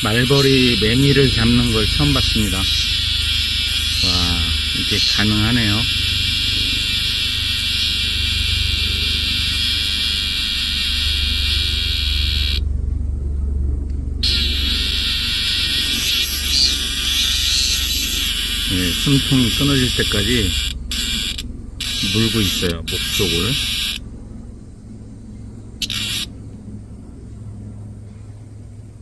말벌이 매미를 잡는 걸 처음 봤습니다. 와, 이게 가능하네요. 네, 숨통이 끊어질 때까지 물고 있어요, 목쪽을.